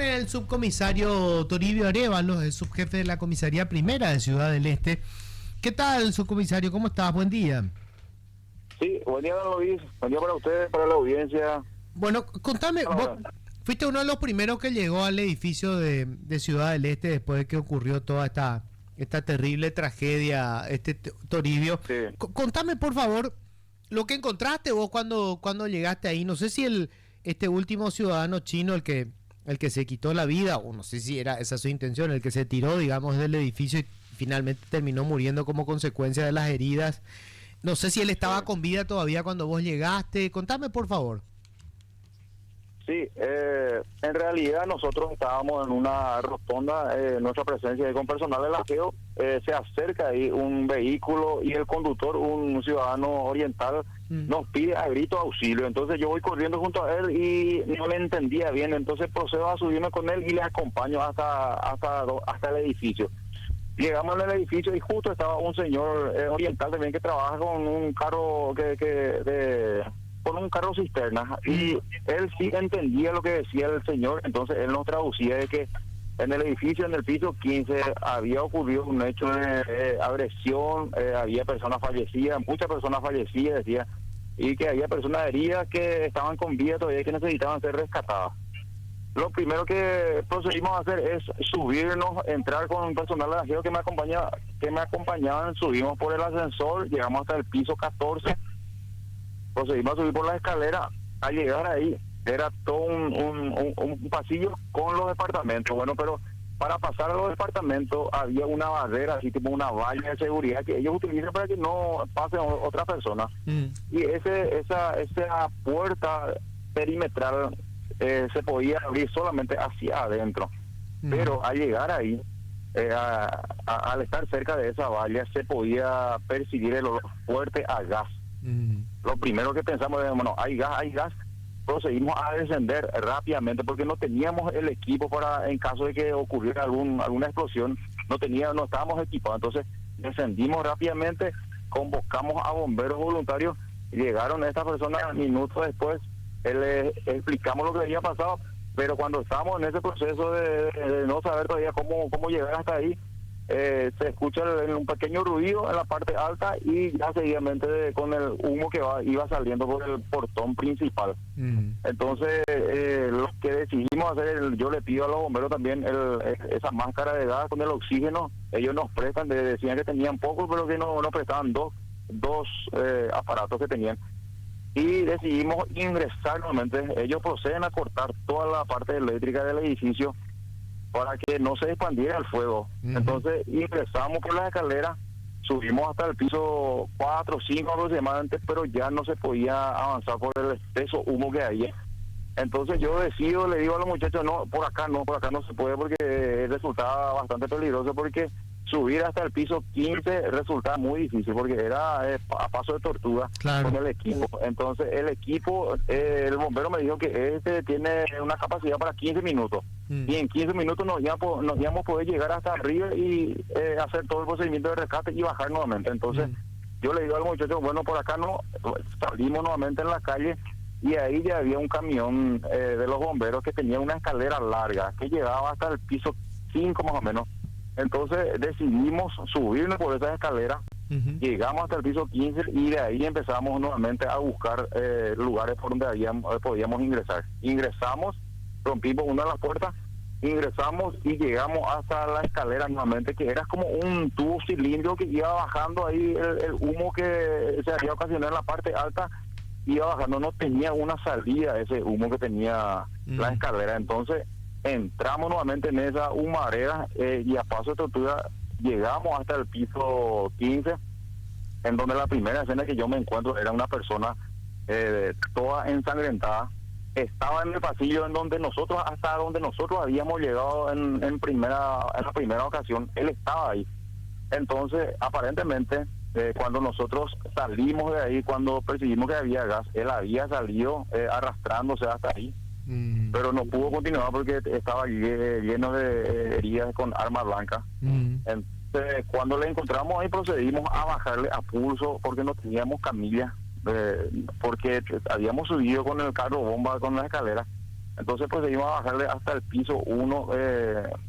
con el subcomisario Toribio Arévalo, el subjefe de la comisaría primera de Ciudad del Este. ¿Qué tal, subcomisario? ¿Cómo estás? Buen día. Sí, buen día, don Luis. Buen día para ustedes, para la audiencia. Bueno, contame, vos fuiste uno de los primeros que llegó al edificio de Ciudad del Este después de que ocurrió toda esta terrible tragedia, Toribio. Sí. Contame, por favor, lo que encontraste vos cuando llegaste ahí. No sé si este último ciudadano chino, el que se quitó la vida, o no sé si era esa su intención, el que se tiró, digamos, del edificio y finalmente terminó muriendo como consecuencia de las heridas. No sé si él estaba con vida todavía cuando vos llegaste. Contame, por favor. Sí, en realidad nosotros estábamos en una rotonda, nuestra presencia ahí con personal del aseo, se acerca ahí un vehículo y el conductor, un ciudadano oriental, nos pide a grito auxilio. Entonces yo voy corriendo junto a él y no le entendía bien, entonces procedo a subirme con él y le acompaño hasta el edificio. Llegamos al edificio y justo estaba un señor oriental también que trabaja con un carro con un carro cisterna, y él sí entendía lo que decía el señor. Entonces él nos traducía de que en el edificio, en el piso 15, había ocurrido un hecho de agresión, había personas fallecidas, muchas personas fallecidas, decía, y que había personas heridas que estaban con vida todavía y que necesitaban ser rescatadas. Lo primero que procedimos a hacer es subirnos, entrar con un personal de aseo que me acompañaban, subimos por el ascensor, llegamos hasta el piso 14, procedimos a subir por la escalera. Al llegar ahí era todo un pasillo con los departamentos. Bueno, pero para pasar a los departamentos había una barrera, así como una valla de seguridad que ellos utilizan para que no pasen otras personas. Y esa puerta perimetral se podía abrir solamente hacia adentro. Pero al llegar ahí, al estar cerca de esa valla, se podía percibir el olor fuerte a gas. Lo primero que pensamos es, bueno, hay gas. Procedimos a descender rápidamente porque no teníamos el equipo para, en caso de que ocurriera alguna explosión, no estábamos equipados. Entonces descendimos rápidamente, convocamos a bomberos voluntarios, llegaron estas personas minutos después, les explicamos lo que había pasado, pero cuando estábamos en ese proceso de no saber todavía cómo llegar hasta ahí, se escucha un pequeño ruido en la parte alta y ya seguidamente con el humo que iba saliendo por el portón principal. Entonces lo que decidimos hacer, yo le pido a los bomberos también esa máscara de gas con el oxígeno. Ellos nos prestan, decían que tenían poco, pero que nos prestaban dos aparatos que tenían, y decidimos ingresar nuevamente. Ellos proceden a cortar toda la parte eléctrica del edificio para que no se expandiera el fuego. Entonces ingresamos por las escaleras, subimos hasta el piso 4 o 5 aproximadamente, pero ya no se podía avanzar por el espeso humo que había. Entonces yo le digo a los muchachos, no, por acá no se puede, porque resultaba bastante peligroso, porque subir hasta el piso 15 resultaba muy difícil, porque era a paso de tortuga. Claro. Con el equipo. Entonces el equipo, el bombero me dijo que tiene una capacidad para 15 minutos. Y en 15 minutos nos íbamos a poder llegar hasta arriba y hacer todo el procedimiento de rescate y bajar nuevamente. Entonces yo le digo al muchacho, bueno, por acá no, salimos nuevamente en la calle, y ahí ya había un camión de los bomberos que tenía una escalera larga que llegaba hasta el piso 5 más o menos. Entonces decidimos subirnos por esas escaleras, llegamos hasta el piso 15 y de ahí empezamos nuevamente a buscar lugares por donde podíamos ingresar. Ingresamos, rompimos una de las puertas, ingresamos y llegamos hasta la escalera nuevamente, que era como un tubo cilíndrico que iba bajando ahí, el humo que se había ocasionado en la parte alta iba bajando, no tenía una salida ese humo que tenía la escalera. Entonces entramos nuevamente en esa humareda y a paso de tortuga llegamos hasta el piso 15, en donde la primera escena que yo me encuentro era una persona toda ensangrentada. Estaba en el pasillo hasta donde nosotros habíamos llegado en la primera ocasión, él estaba ahí. Entonces aparentemente cuando nosotros salimos de ahí, cuando percibimos que había gas, él había salido arrastrándose hasta ahí, pero no pudo continuar porque estaba lleno de heridas con arma blanca. Entonces cuando le encontramos ahí, procedimos a bajarle a pulso porque no teníamos camilla, porque habíamos subido con el carro bomba con la escalera. Entonces procedimos a bajarle hasta el piso 1,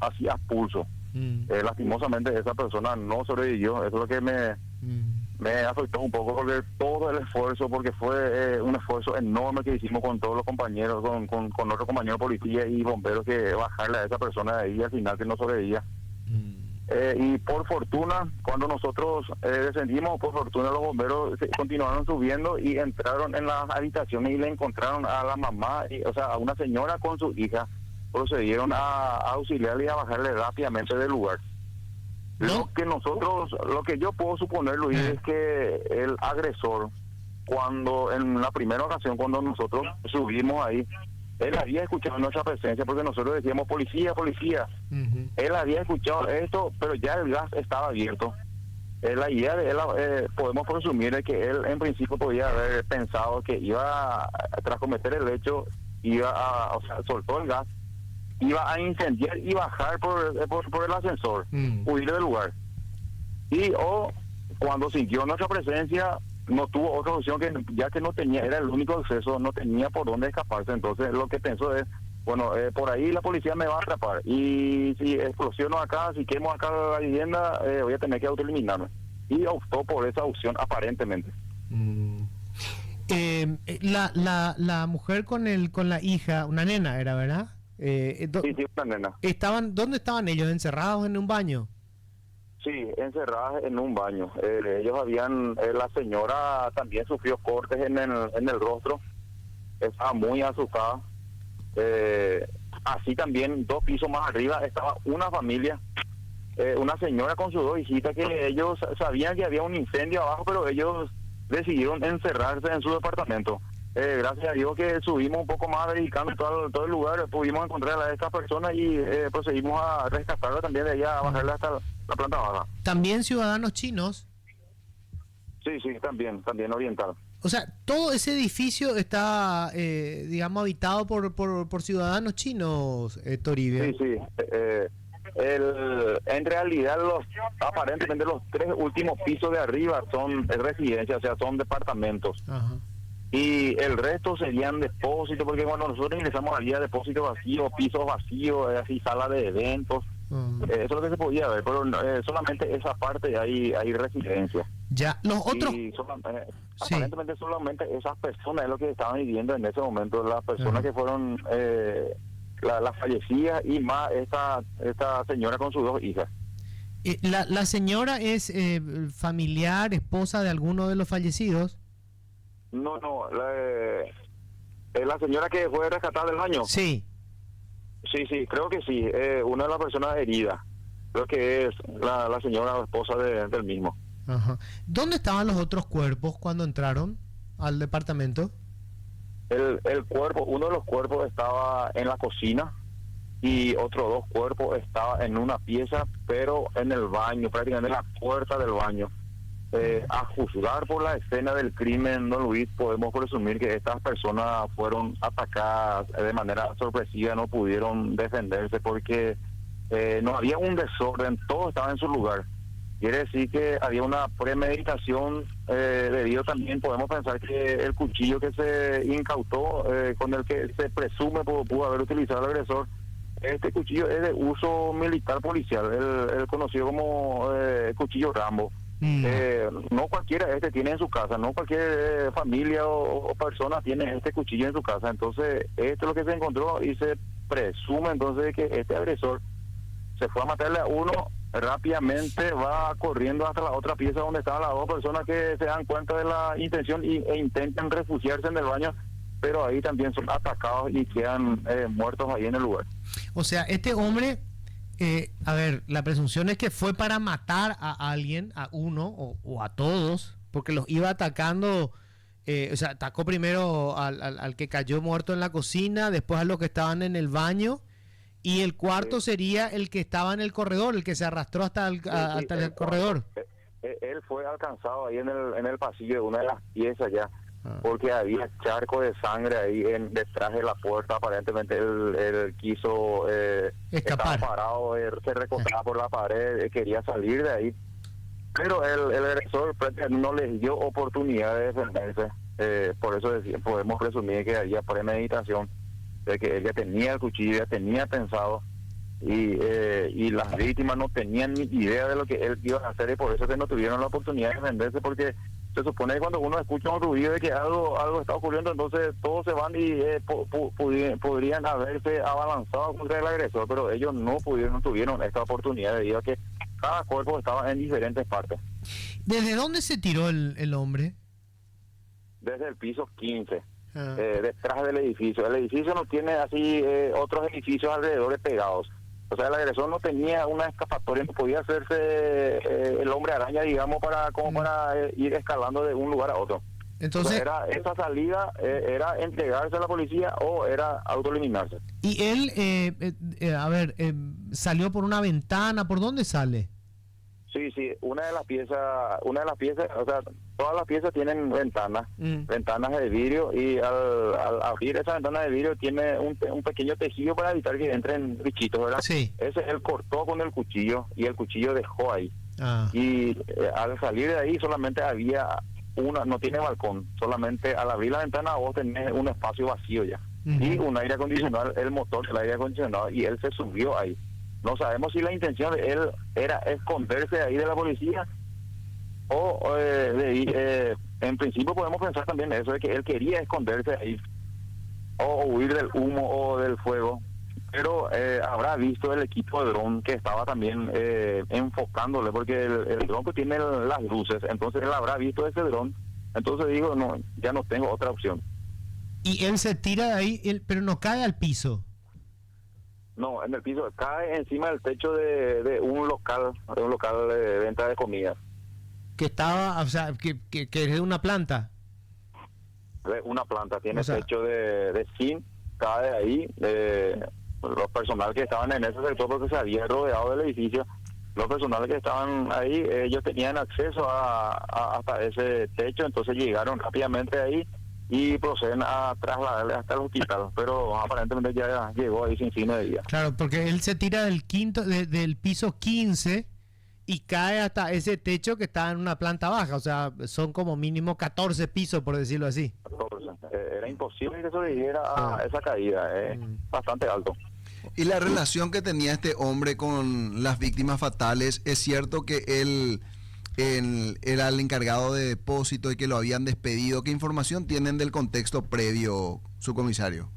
así a pulso. Lastimosamente esa persona no sobrevivió. Eso es lo que me afectó un poco, porque todo el esfuerzo, porque fue un esfuerzo enorme que hicimos con todos los compañeros, con otros compañeros policías y bomberos, que bajarle a esa persona de ahí, y al final que no sobrevivía. Y por fortuna, cuando nosotros descendimos, por fortuna los bomberos continuaron subiendo y entraron en las habitaciones y le encontraron a la mamá, o sea, a una señora con su hija. Procedieron a auxiliarle y a bajarle rápidamente del lugar. ¿No? Lo que yo puedo suponer, Luis, es que el agresor, cuando en la primera ocasión, cuando nosotros subimos ahí, él había escuchado nuestra presencia, porque nosotros decíamos policía, policía. Él había escuchado esto, pero ya el gas estaba abierto. La idea de él, podemos presumir de que él en principio podía haber pensado que iba, tras cometer el hecho, o sea, soltó el gas, iba a incendiar y bajar por el ascensor, huir del lugar. O cuando sintió nuestra presencia, no tuvo otra opción, que ya que no tenía, era el único acceso, no tenía por dónde escaparse. Entonces lo que pensó es, bueno, por ahí la policía me va a atrapar, y si explosiono acá, si quemo acá la vivienda, voy a tener que autoeliminarme. Y optó por esa opción, aparentemente. La mujer con la hija, una nena era, ¿verdad? Sí, una nena. ¿Dónde estaban ellos? ¿Encerrados en un baño? Sí, encerradas en un baño. Ellos habían, la señora también sufrió cortes en el rostro, estaba muy asustada. Así también, 2 pisos más arriba, estaba una familia, una señora con sus 2 hijitas, que ellos sabían que había un incendio abajo, pero ellos decidieron encerrarse en su departamento. Gracias a Dios que subimos un poco más, verificando todo el lugar, pudimos encontrar a estas personas y procedimos a rescatarla también de allá, a bajarla hasta la planta baja. ¿También ciudadanos chinos? Sí, también oriental. O sea, todo ese edificio está, digamos, habitado por ciudadanos chinos, Toribio. Sí. En realidad, aparentemente los 3 últimos pisos de arriba son residencias, o sea, son departamentos. Ajá. Y el resto serían depósitos, porque cuando nosotros ingresamos había depósitos vacíos, pisos vacíos, así salas de eventos. Eso es lo que se podía ver, pero solamente esa parte hay residencia. Ya, los otros... Aparentemente solamente esas personas es lo que estaban viviendo en ese momento, las personas que fueron las fallecidas, y más esta señora con sus 2 hijas. ¿La señora es familiar, esposa de alguno de los fallecidos? No, la señora que fue rescatada del baño. Sí. Sí, creo que sí, una de las personas heridas, creo que es la señora esposa del mismo. Ajá. ¿Dónde estaban los otros cuerpos cuando entraron al departamento? El cuerpo, uno de los cuerpos estaba en la cocina, y otros 2 cuerpos estaban en una pieza, pero en el baño, prácticamente en la puerta del baño. A juzgar por la escena del crimen, don Luis, podemos presumir que estas personas fueron atacadas de manera sorpresiva, no pudieron defenderse porque no había un desorden, todo estaba en su lugar. Quiere decir que había una premeditación, debido también, podemos pensar que el cuchillo que se incautó, con el que se presume pudo haber utilizado el agresor, este cuchillo es de uso militar policial, el conocido como cuchillo Rambo. No cualquiera tiene en su casa, no cualquier familia o persona tiene este cuchillo en su casa. Entonces, esto es lo que se encontró, y se presume entonces que este agresor se fue a matarle a uno, rápidamente va corriendo hasta la otra pieza donde estaban las 2 personas que se dan cuenta de la intención e intentan refugiarse en el baño, pero ahí también son atacados y quedan muertos ahí en el lugar. O sea, este hombre... a ver, la presunción es que fue para matar a alguien, a uno o a todos, porque los iba atacando. O sea, atacó primero al que cayó muerto en la cocina, después a los que estaban en el baño, y el cuarto sería el que estaba en el corredor, el que se arrastró hasta el corredor. Él fue alcanzado ahí en el pasillo de una de las piezas ya, porque había charco de sangre ahí detrás de la puerta. Aparentemente él quiso escapar, estaba parado, se recostaba por la pared, quería salir de ahí, pero el agresor no les dio oportunidad de defenderse. Por eso podemos presumir que había premeditación. de que él ya tenía el cuchillo, ya tenía pensado, y las víctimas no tenían ni idea de lo que él iba a hacer, y por eso que no tuvieron la oportunidad de defenderse, porque se supone que cuando uno escucha un ruido de que algo está ocurriendo, entonces todos se van y podrían haberse abalanzado contra el agresor, pero ellos no tuvieron esta oportunidad debido a que cada cuerpo estaba en diferentes partes. ¿Desde dónde se tiró el hombre? Desde el piso 15, detrás del edificio. El edificio no tiene así otros edificios alrededor pegados. O sea, el agresor no tenía una escapatoria, no podía hacerse el hombre araña, digamos, para ir escalando de un lugar a otro. Entonces, esa salida era entregarse a la policía o era autoeliminarse. Y él, salió por una ventana, ¿por dónde sale? Sí, una de las piezas, o sea, todas las piezas tienen ventanas de vidrio, y al abrir esa ventana de vidrio tiene un pequeño tejido para evitar que entren bichitos, ¿verdad? Sí. Ese él cortó con el cuchillo y el cuchillo dejó ahí. Y al salir de ahí solamente había no tiene balcón, solamente al abrir la ventana vos tenés un espacio vacío ya. Y un aire acondicionado, el motor del aire acondicionado, y él se subió ahí. No sabemos si la intención de él era esconderse ahí de la policía o en principio podemos pensar también eso, de que él quería esconderse ahí o huir del humo o del fuego, pero habrá visto el equipo de dron que estaba también enfocándole, porque el dron que tiene las luces, entonces él habrá visto ese dron, entonces digo, no, ya no tengo otra opción. Y él se tira de ahí, pero no cae al piso. No, en el piso, cae encima del techo de un local de venta de comida. Que estaba, o sea, que es de una planta. De una planta, tiene, o sea, techo de zinc, cae ahí. Los personal que estaban en ese sector, porque se había rodeado del edificio, los personales que estaban ahí, ellos tenían acceso hasta ese techo, entonces llegaron rápidamente ahí y proceden a trasladarle hasta el hospital, pero aparentemente ya llegó ahí sin fin de día. Claro, porque él se tira del del piso 15 y cae hasta ese techo que está en una planta baja, o sea, son como mínimo 14 pisos, por decirlo así. 14. Era imposible que sobreviviera a esa caída, bastante alto. ¿Y la relación que tenía este hombre con las víctimas fatales? ¿Es cierto que él era el encargado de depósito y que lo habían despedido? ¿Qué información tienen del contexto previo, subcomisario?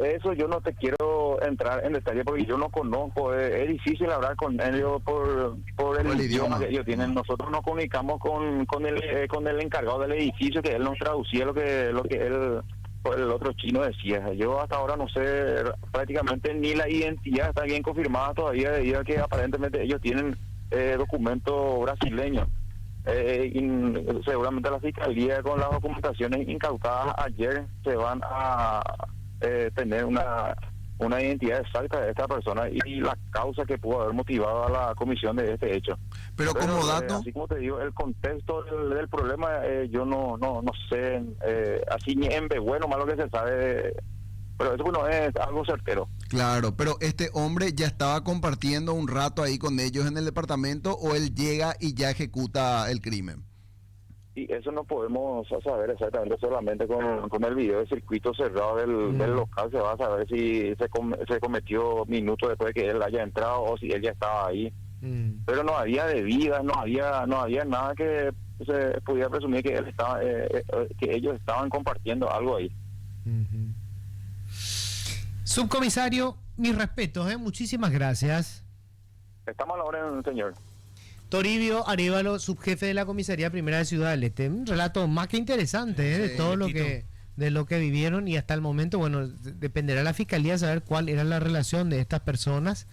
Eso yo no te quiero entrar en detalle porque yo no conozco, es difícil hablar con ellos por el idioma que ellos tienen. Nosotros nos comunicamos con el encargado del edificio, que él nos traducía lo que él, el otro chino, decía. Yo hasta ahora no sé prácticamente ni la identidad está bien confirmada todavía, debido a que aparentemente ellos tienen documentos brasileños. Y seguramente la fiscalía, con las documentaciones incautadas ayer, se van a tener una identidad exacta de esta persona y la causa que pudo haber motivado a la comisión de este hecho. Pero como dato, así como te digo, el contexto del problema, yo no sé, así ni en bueno malo que se sabe, pero eso no es algo certero. Claro, pero este hombre ya estaba compartiendo un rato ahí con ellos en el departamento, o él llega y ya ejecuta el crimen. Y eso no podemos saber exactamente, solamente con el video de circuito cerrado del local se va a saber si se cometió minutos después de que él haya entrado o si él ya estaba ahí. Pero no había bebidas, no había nada que se pudiera presumir que él estaba, que ellos estaban compartiendo algo ahí. Subcomisario, mis respetos, muchísimas gracias. Estamos a la orden, señor. Toribio Arévalo, subjefe de la Comisaría Primera de Ciudad del Este. Un relato más que interesante, de todo lo que vivieron, y hasta el momento, bueno, dependerá la Fiscalía saber cuál era la relación de estas personas